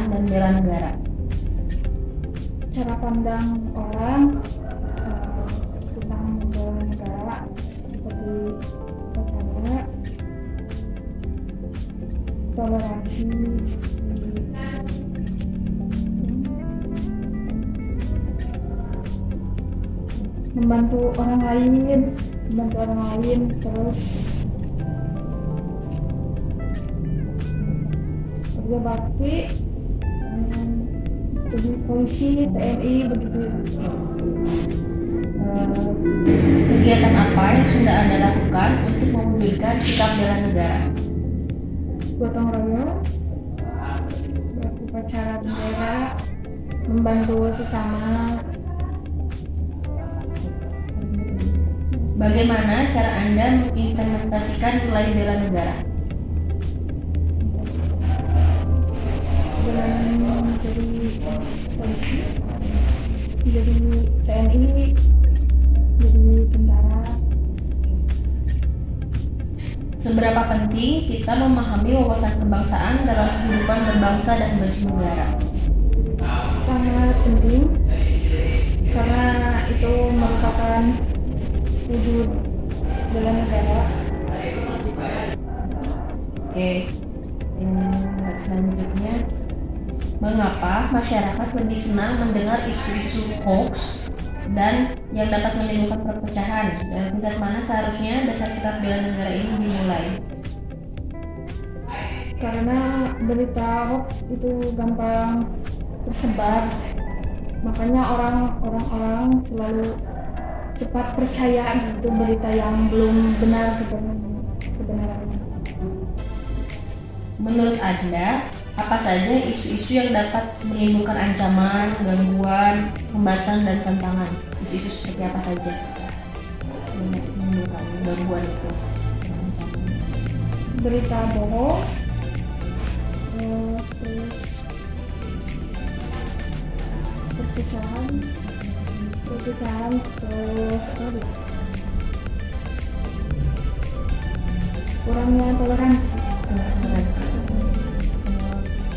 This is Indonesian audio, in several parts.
dan bela negara. Cara pandang orang tentang bela negara seperti percaya, toleransi, membantu orang lain, terus kerja bakti, jadi polisi, TNI begitu. Kegiatan apa yang sudah Anda lakukan untuk mewujudkan sikap bela negara? Gotong royong, upacara bendera, membantu sesama. Bagaimana cara Anda mengimplementasikan nilai bela negara? Dengan menjadi polisi, menjadi TNI, jadi tentara. Seberapa penting kita memahami wawasan kebangsaan dalam kehidupan berbangsa dan bernegara? Sangat penting karena itu merupakan wujud bela negara. Oke, selanjutnya, mengapa masyarakat lebih senang mendengar isu-isu hoax dan yang dapat menimbulkan perpecahan? Dan tingkat mana seharusnya dasar sikap bela negara ini dimulai? Karena berita hoax itu gampang tersebar, makanya orang-orang selalu cepat percaya gitu berita yang belum benar kebenarannya. Menurut Anda, apa saja isu-isu yang dapat menimbulkan ancaman, gangguan, hambatan, dan tantangan? Isu-isu seperti apa saja yang menimbulkan gangguan itu? Berita bohong, terus perpecahan, terus kurangnya toleransi.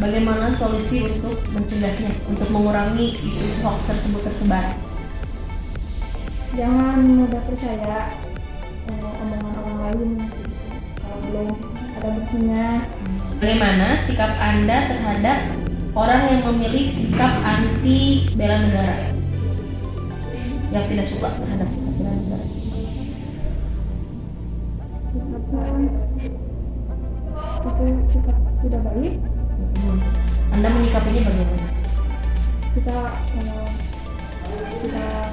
Bagaimana solusi untuk mencegahnya, untuk mengurangi isu-isu hoax tersebut tersebar? Jangan mudah percaya omongan orang lain kalau belum ada buktinya. Bagaimana sikap Anda terhadap orang yang memilih sikap anti bela negara, yang tidak suka terhadap sikap bela negara? Itu sikap tidak baik. Anda menyikapinya bagaimana? Kita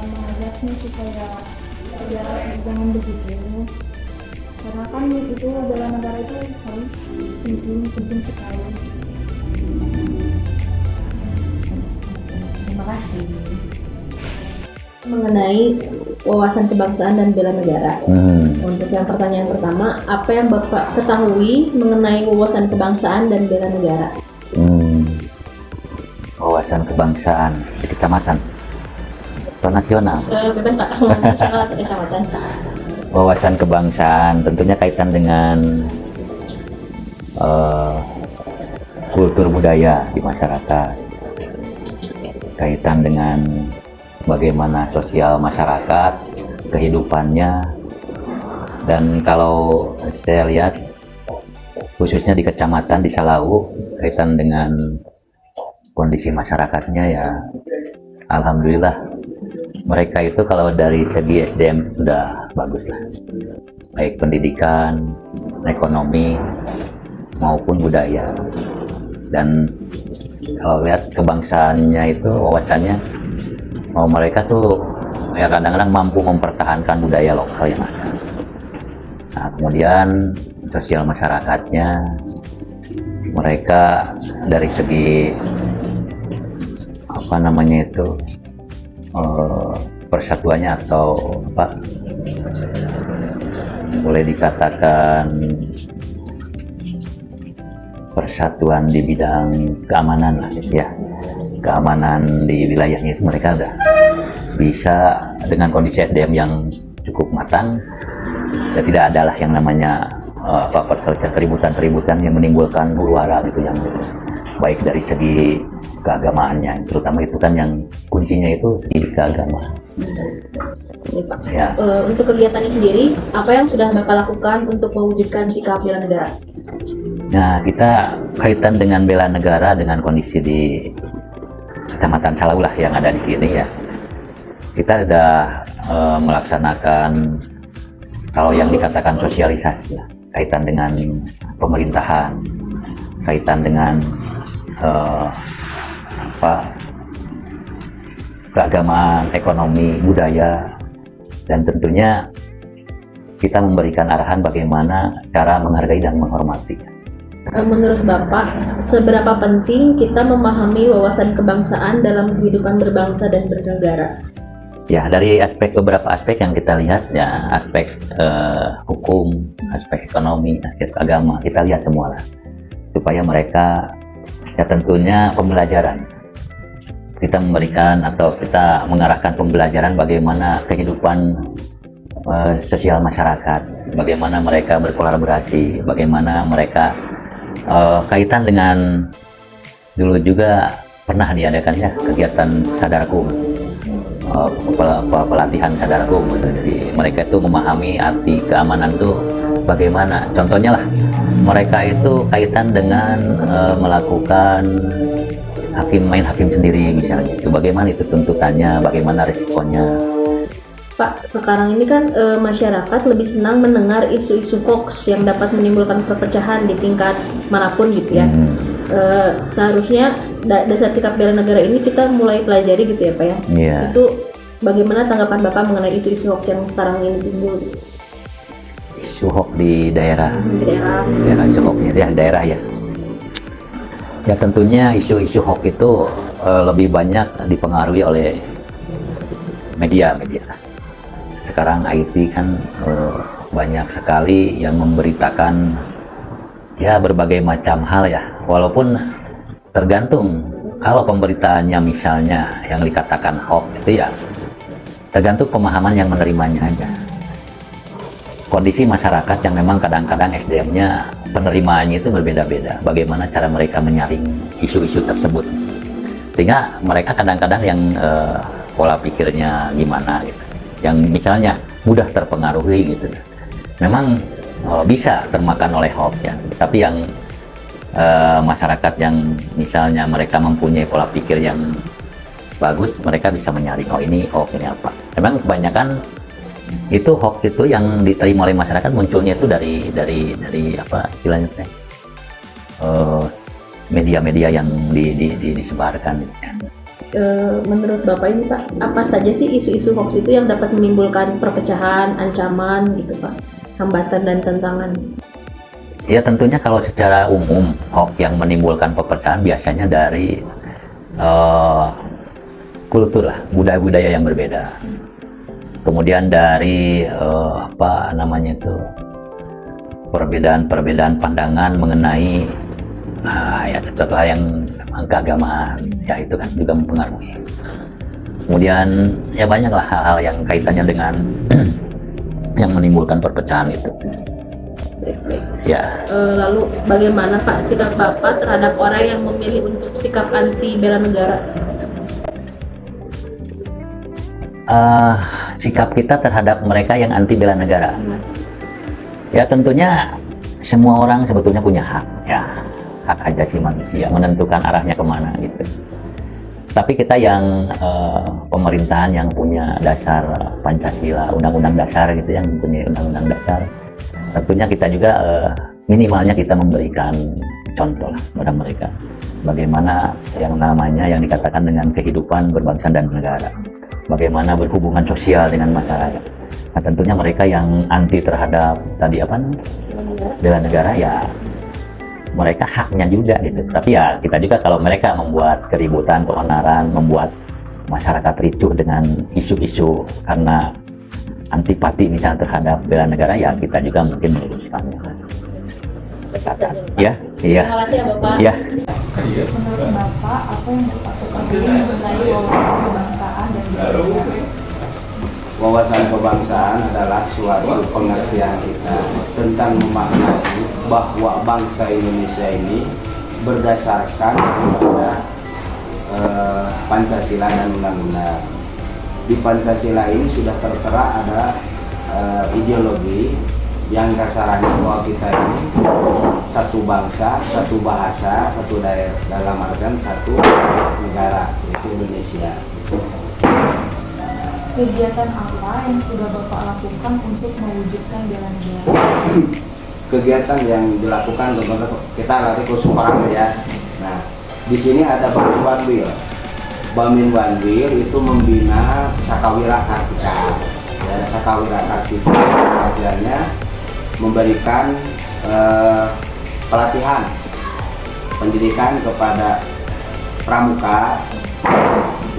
mengajaknya supaya ya jangan begitu, karena kan itu bela negara itu harus penting sekali. Terima kasih. Mengenai wawasan kebangsaan dan bela negara. Untuk yang pertanyaan pertama, apa yang Bapak ketahui mengenai wawasan kebangsaan dan bela negara? Wawasan kebangsaan di kecamatan atau nasional? Bebas Pak, nasional atau kecamatan? Wawasan kebangsaan tentunya kaitan dengan kultur budaya di masyarakat, kaitan dengan bagaimana sosial masyarakat, kehidupannya. Dan kalau saya lihat khususnya di kecamatan di Salau, kaitan dengan kondisi masyarakatnya, ya alhamdulillah mereka itu kalau dari segi SDM sudah bagus lah, baik pendidikan, ekonomi maupun budaya. Dan kalau lihat kebangsaannya itu, wawasannya, mereka tuh ya kadang-kadang mampu mempertahankan budaya lokal yang ada. Nah, kemudian sosial masyarakatnya, mereka dari segi persatuannya atau boleh dikatakan persatuan di bidang keamanan lah ya, keamanan di wilayahnya itu mereka udah bisa dengan kondisi SDM yang cukup matang, ya tidak adalah yang namanya keributan yang menimbulkan huru hara gitu, yang baik dari segi keagamaannya, terutama itu kan yang kuncinya itu segi keagamaan. Ini, Pak. Ya. Untuk kegiatannya sendiri, apa yang sudah Bapak lakukan untuk mewujudkan sikap bela negara? Nah, kita kaitan dengan bela negara dengan kondisi di Kecamatan Salaulah yang ada di sini ya. Kita sudah melaksanakan kalau yang dikatakan sosialisasi ya, kaitan dengan pemerintahan, kaitan dengan keagamaan, ekonomi, budaya, dan tentunya kita memberikan arahan bagaimana cara menghargai dan menghormati. Menurut Bapak, seberapa penting kita memahami wawasan kebangsaan dalam kehidupan berbangsa dan bernegara? Ya, dari beberapa aspek yang kita lihat ya, aspek hukum, aspek ekonomi, aspek agama, kita lihat semua lah, supaya mereka ya tentunya pembelajaran. Kita memberikan atau kita mengarahkan pembelajaran bagaimana kehidupan sosial masyarakat, bagaimana mereka berkolaborasi, bagaimana mereka kaitan dengan dulu juga pernah diadakan ya kegiatan sadarkum, pelatihan sadarkum gitu. Jadi mereka itu memahami arti keamanan itu bagaimana. Contohnya lah, mereka itu kaitan dengan melakukan main hakim sendiri misalnya. Itu bagaimana itu tuntutannya, bagaimana resikonya. Pak, sekarang ini kan masyarakat lebih senang mendengar isu-isu hoax yang dapat menimbulkan perpecahan di tingkat manapun gitu ya. Seharusnya dasar sikap bela negara ini kita mulai pelajari gitu ya Pak ya. Yeah. Itu bagaimana tanggapan Bapak mengenai isu-isu hoax yang sekarang ini timbul? Isu hoax di daerah. Di daerah. Ya, isu hoaxnya ya daerah ya. Ya tentunya isu-isu hoax itu lebih banyak dipengaruhi oleh media. Sekarang IT kan banyak sekali yang memberitakan ya berbagai macam hal ya, walaupun tergantung kalau pemberitaannya misalnya yang dikatakan hoax itu ya tergantung pemahaman yang menerimanya aja. Kondisi masyarakat yang memang kadang-kadang SDM-nya penerimaannya itu berbeda-beda, bagaimana cara mereka menyaring isu-isu tersebut, sehingga mereka kadang-kadang yang pola pikirnya gimana gitu, yang misalnya mudah terpengaruhi gitu, memang bisa termakan oleh hoax ya. Tapi yang masyarakat yang misalnya mereka mempunyai pola pikir yang bagus, mereka bisa menyaring oh ini hoax, ini apa. Memang kebanyakan itu hoax itu yang diterima oleh masyarakat munculnya itu dari apa istilahnya media-media yang disebarkan. Menurut Bapak ini Pak, apa saja sih isu-isu hoax itu yang dapat menimbulkan perpecahan, ancaman gitu Pak, hambatan dan tantangan? Ya tentunya kalau secara umum hoax yang menimbulkan perpecahan biasanya dari kultur lah, budaya-budaya yang berbeda. Kemudian dari apa namanya itu perbedaan pandangan mengenai ya sesuatu hal yang keagamaan, ya itu kan juga mempengaruhi. Kemudian ya banyaklah hal-hal yang kaitannya dengan yang menimbulkan perpecahan itu. Ya. Lalu bagaimana Pak sikap Bapak terhadap orang yang memilih untuk sikap anti bela negara? Sikap kita terhadap mereka yang anti bela negara. Ya tentunya semua orang sebetulnya punya hak ya, hak asasi manusia menentukan arahnya kemana gitu. Tapi kita yang pemerintahan yang punya dasar Pancasila, undang-undang dasar gitu, yang mempunyai undang-undang dasar, tentunya kita juga minimalnya kita memberikan contoh lah kepada mereka bagaimana yang namanya yang dikatakan dengan kehidupan berbangsa dan bernegara, bagaimana berhubungan sosial dengan masyarakat. Nah tentunya mereka yang anti terhadap tadi apa bela negara ya mereka haknya juga gitu. Tapi ya kita juga kalau mereka membuat keributan, keonaran, membuat masyarakat ricuh dengan isu-isu karena antipati misalnya terhadap bela negara, ya kita juga mungkin meluruskannya. Ya, iya. Terima kasih ya Bapak. Ya. Menurut Bapak, apa yang Bapak ketahui mengenai wawasan kebangsaan dan budaya? Wawasan kebangsaan adalah suatu pengertian kita tentang memaknai bahwa bangsa Indonesia ini berdasarkan kepada Pancasila dan undang-undang. Di Pancasila ini sudah tertera ada ideologi yang kasarannya bahwa kita ini satu bangsa, satu bahasa, satu daerah, dalam artian satu negara, yaitu Indonesia. Kegiatan apa yang sudah Bapak lakukan untuk mewujudkan bela negara? Kegiatan yang dilakukan kita latih khusus orang ya. Nah, di sini ada Bamin Wanwil. Bamin Wanwil itu membina Sakawira Kartika. Ya, Sakawira Kartika artinya memberikan pelatihan pendidikan kepada pramuka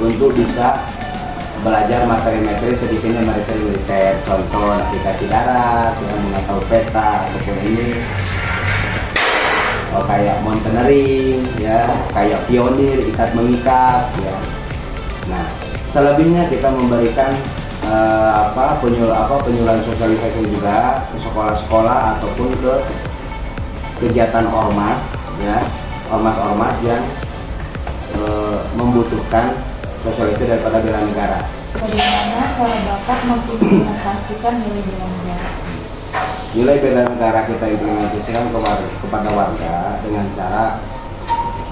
untuk bisa belajar materi-materi sedikitnya materi militer, contoh navigasi darat, yang mengetahui peta ataupun ini kayak mountaineering ya, kayak pionir, ikat mengikat ya. Nah, selebihnya kita memberikan penyuluhan sosialisasi juga ke sekolah-sekolah ataupun ke kegiatan ormas ya, ormas-ormas yang membutuhkan sosialisasi daripada bela negara. Bagaimana cara Bapak mengimplementasikan nilai bela negara? Nilai bela negara kita implementasikan kepada warga dengan cara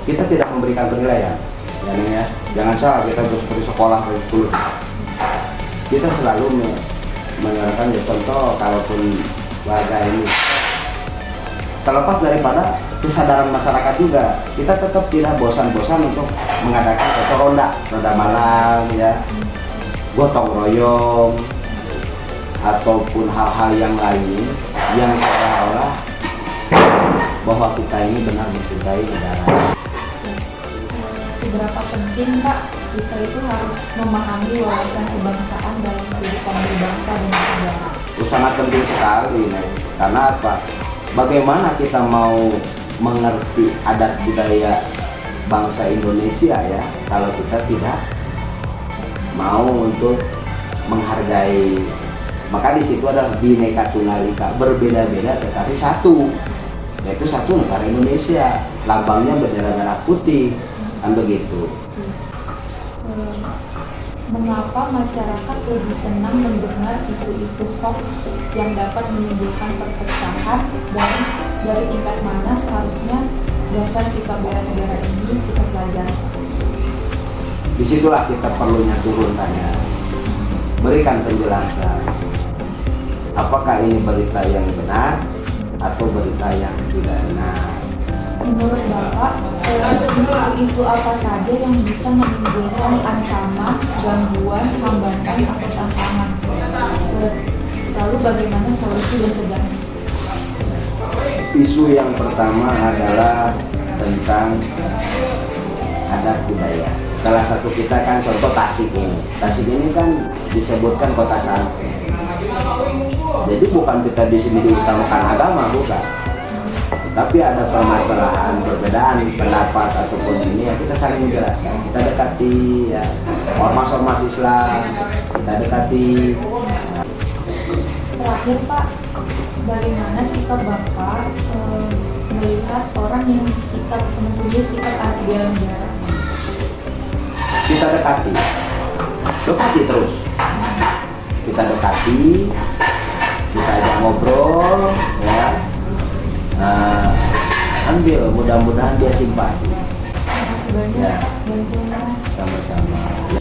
kita tidak memberikan penilaian. Ya. Jangan salah, kita harus seperti sekolah kurikulum. Kita selalu menyarankan ya, contoh kalaupun warga ini terlepas daripada kesadaran masyarakat juga, kita tetap tidak bosan-bosan untuk mengadakan ronda malam ya, gotong royong ataupun hal-hal yang lain yang seolah-olah bahwa kita ini benar mencintai negara. Seberapa penting Pak kita itu harus memahami wawasan kebangsaan dalam kehidupan berbangsa dan bernegara? Sangat penting sekali, karena apa? Bagaimana kita mau mengerti adat budaya bangsa Indonesia ya, kalau kita tidak mau untuk menghargai. Maka di situ adalah Bhinneka Tunggal Ika, berbeda-beda tetapi satu, yaitu satu negara Indonesia, lambangnya bendera merah putih, kan begitu. Mengapa masyarakat lebih senang mendengar isu-isu hoax yang dapat menimbulkan perpecahan, dan dari tingkat mana seharusnya dasar sikap bela negara ini kita pelajari? Disitulah kita perlunya turun tanya, berikan penjelasan. Apakah ini berita yang benar atau berita yang tidak benar? Menurut Bapak, isu-isu apa saja yang bisa menimbulkan ancaman, gangguan, hambatan, atau tantangan? Lalu bagaimana solusi mencegahnya? Isu yang pertama adalah tentang adat budaya. Salah satu kita kan contoh Tasik ini. Tasik ini kan disebutkan kota santri. Jadi bukan kita di sini diutamakan agama, bukan. Tapi ada permasalahan, perbedaan pendapat ataupun ini yang kita saling menjelaskan. Kita dekati ya, ormas-ormas Islam, kita dekati. Terakhir Pak, bagaimana sikap Bapak melihat orang yang mempunyai sikap anti bela negara? Kita dekati terus. Kita dekati, kita ajak ngobrol ya. Ambil, mudah-mudahan dia simpati. Terima kasih banyak Ya. Pak bantuannya. Sama-sama.